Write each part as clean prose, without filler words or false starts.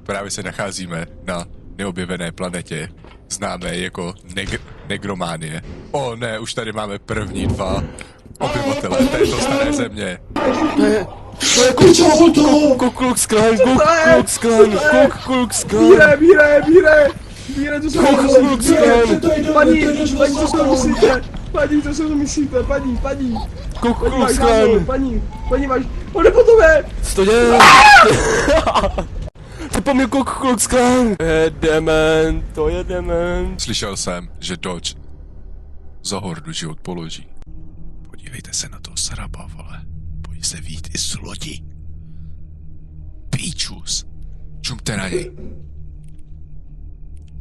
Právě se nacházíme na neobjevené planetě, známé jako Negrománie. O ne, už tady máme první dva obyvatele této staré země. To je Kuklux Klan, Víre, co se Paní, co si myslíte? Paní. Kuklux Klan. Paní, máš... On jde po tobě! Co to děje? To po mě Kuklux Klan. To je dement. Slyšel jsem, že Dodge za hordu život položí. Podívejte se na toho Saraba, vole. Bojí se vyjít i z lodi. Píčus. Čumte na něj.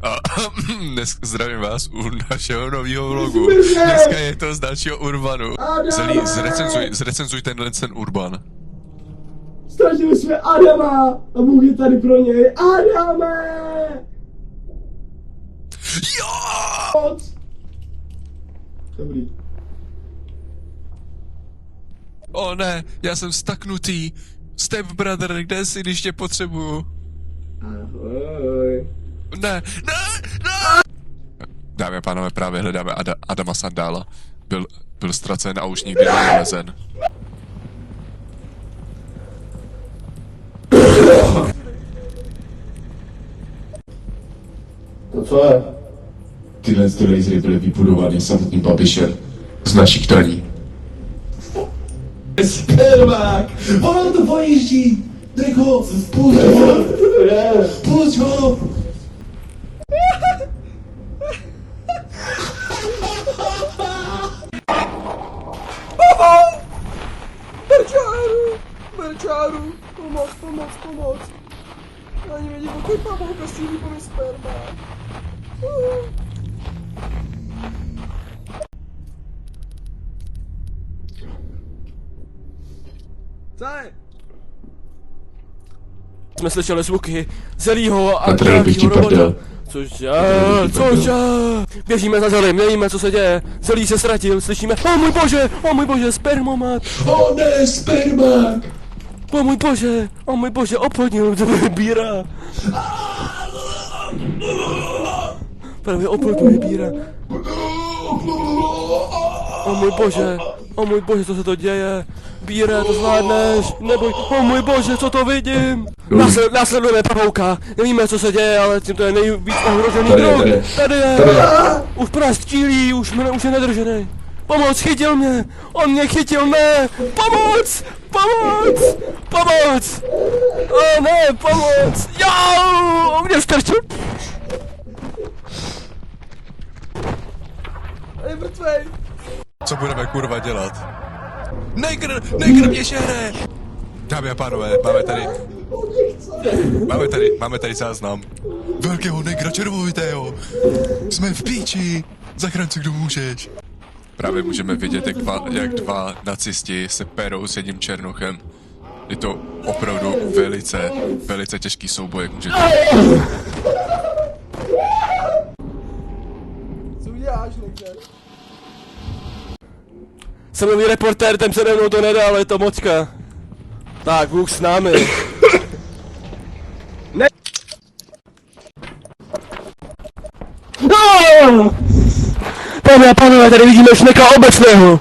A dnes zdravím vás u našeho nového vlogu. Dneska je to z dalšího Urbanu. Celý zrecenzuj ten Urban. Ztratili jsme Adama a Bůh je tady pro něj. Adame! Jo! Dobrý. O ne, já jsem staknutý. Step brother, kde jsi, když tě potřebuju? Ahoj. Ne! Dámy a pánové, právě hledáme Adama Sandála. Byl ztracen a už nikdy nenalezen. To co je? Tyhle lasery byly vybudovány samotným Babišem z našich daní. Spermák! Ono to pojíždí! Dej ho! Pusť ho! Berčáru! Pomoc! Ani vidím, pokud pavouka střílí po mě spermák. Co je? Jsme slyšeli zvuky Zelího a nějakýho robota. Cože? Běžíme za Zelím, nevíme, co se děje. Zelí se ztratil, slyšíme. O můj bože, spermomat. O ne, spermák! O můj bože, oplodnil Bíra. Právě oplodňuje Bíra. O můj bože, co se to děje? Bíre, to zvládneš, neboj, o můj bože, co to vidím? Následujeme pavouka, nevíme, co se děje, ale tím to je nejvíc ohrožený druh. Tady je, už prst čílí, už je nedržený. Pomoc, chytil mě, on mě chytil, ne, pomoc, o ne, pomoc, on mě strčil. Je mrtvej! Co budeme kurva dělat? Negr mě žere! Dámy a pánové, máme tady záznam velkého negra červovitého. Jsme v píči, zachránci, kdo můžeš. Právě můžeme vidět, jak dva nacisti se perou s jedním černochem. Je to opravdu velice těžký souboj, jak můžete. Co uděláš, nekde? Jsem nový reportér, ten přede mnou to nedá, ale je to močka. Tak, Bůh s námi. Ne. Dámy a pánové, tady vidíme šneka obecného.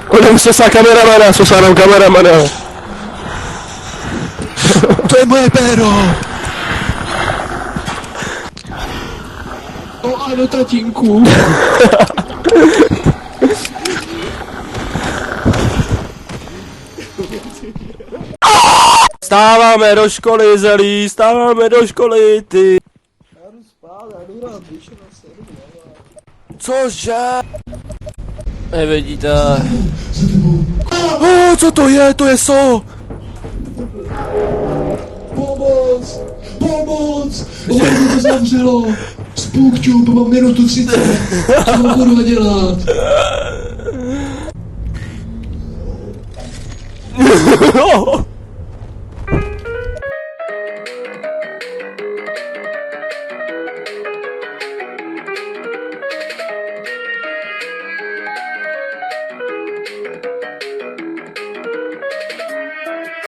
Odem sosá kameramana. To je moje péro! O ano, tatínku! Stáváme do školy, Zelí, ty. Já jdu spát, já jdu hrát běše na serveru. Cože? Nevidíte. Co to je? To je Pomoc! Ono mi to zavřelo! Spooktube, mám minutu 30! Co mám kurva dělat?